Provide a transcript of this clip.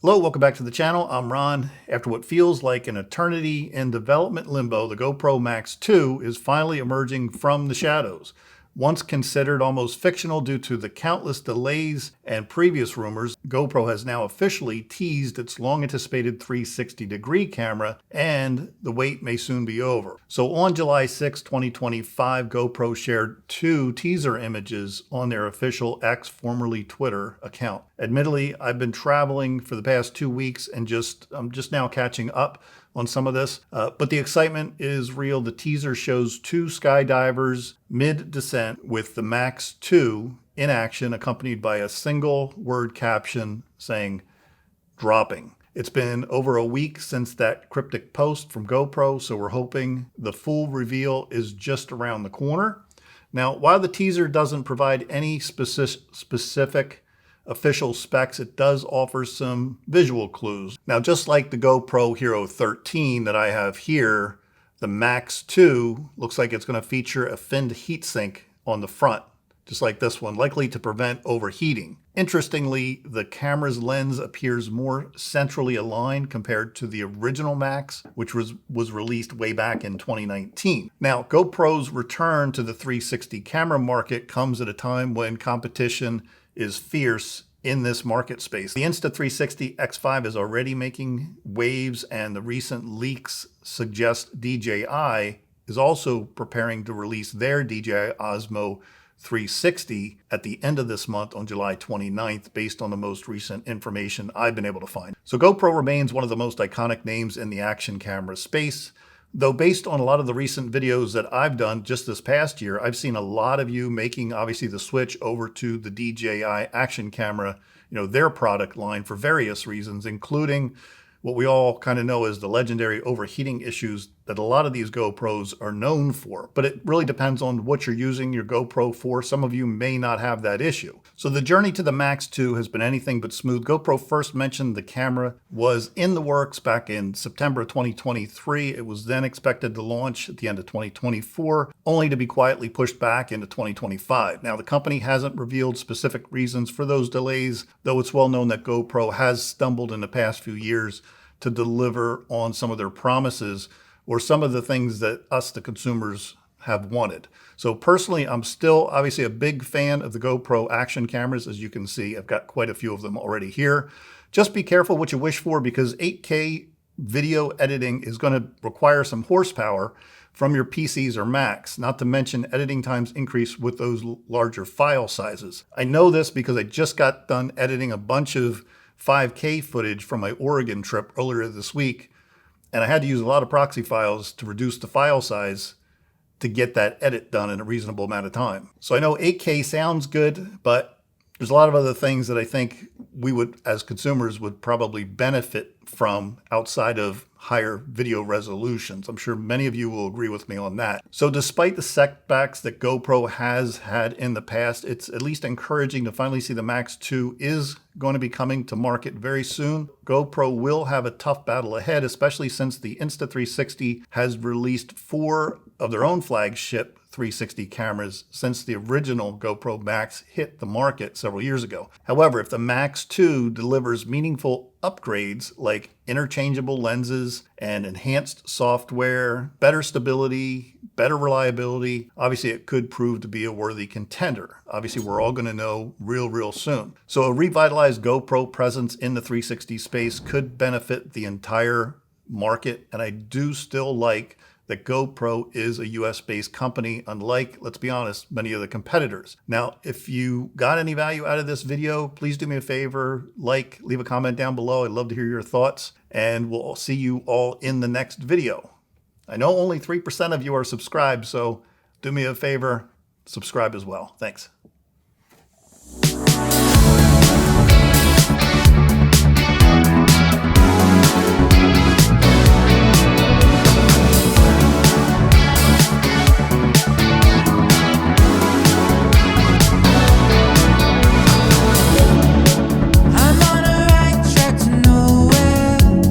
Hello, welcome back to the channel. I'm Ron. After what feels like an eternity in development limbo, the GoPro Max 2 is finally emerging from the shadows. Once considered almost fictional due to the countless delays and previous rumors, GoPro has now officially teased its long-anticipated 360-degree camera, and the wait may soon be over. So on July 6, 2025, GoPro shared two teaser images on their official X, formerly Twitter, account. Admittedly, I've been traveling for the past 2 weeks and I'm just now catching up on some of this, but the excitement is real. The teaser shows two skydivers mid-descent with the Max 2 in action, accompanied by a single word caption saying, dropping. It's been over a week since that cryptic post from GoPro, so we're hoping the full reveal is just around the corner. Now, while the teaser doesn't provide any specific official specs, it does offer some visual clues. Now, just like the GoPro Hero 13 that I have here, the Max 2 looks like it's going to feature a finned heatsink on the front, just like this one, likely to prevent overheating. Interestingly, the camera's lens appears more centrally aligned compared to the original Max, which was released way back in 2019. Now, GoPro's return to the 360 camera market comes at a time when competition is fierce in this market space. The Insta360 X5 is already making waves, and the recent leaks suggest DJI is also preparing to release their DJI OSMO 360 at the end of this month on July 29th, based on the most recent information I've been able to find. So GoPro remains one of the most iconic names in the action camera space. Though based on a lot of the recent videos that I've done just this past year, I've seen a lot of you making obviously the switch over to the DJI action camera, their product line, for various reasons, including what we all kind of know as the legendary overheating issues that a lot of these GoPros are known for. But it really depends on what you're using your GoPro for. Some of you may not have that issue. So the journey to the Max 2 has been anything but smooth. GoPro first mentioned the camera was in the works back in September 2023. It was then expected to launch at the end of 2024, only to be quietly pushed back into 2025. Now, the company hasn't revealed specific reasons for those delays, though it's well known that GoPro has stumbled in the past few years to deliver on some of their promises or some of the things that us, the consumers, have wanted. So personally, I'm still obviously a big fan of the GoPro action cameras. As you can see, I've got quite a few of them already here. Just be careful what you wish for, because 8K video editing is going to require some horsepower from your PCs or Macs, not to mention editing times increase with those larger file sizes. I know this because I just got done editing a bunch of 5K footage from my Oregon trip earlier this week, and I had to use a lot of proxy files to reduce the file size to get that edit done in a reasonable amount of time. So I know 8K sounds good, but there's a lot of other things that I think we would, as consumers, would probably benefit from outside of higher video resolutions. I'm sure many of you will agree with me on that. So despite the setbacks that GoPro has had in the past, it's at least encouraging to finally see the Max 2 is going to be coming to market very soon. GoPro will have a tough battle ahead, especially since the Insta360 has released 4 of their own flagship 360 cameras since the original GoPro Max hit the market several years ago. However, if the Max 2 delivers meaningful upgrades like interchangeable lenses and enhanced software, better stability, better reliability, obviously it could prove to be a worthy contender. Obviously, we're all going to know real soon. So a revitalized GoPro presence in the 360 space could benefit the entire market, and I do still like that GoPro is a US-based company, unlike, let's be honest, many of the competitors. Now, if you got any value out of this video, please do me a favor, leave a comment down below. I'd love to hear your thoughts, and we'll see you all in the next video. I know only 3% of you are subscribed, so do me a favor, subscribe as well. Thanks.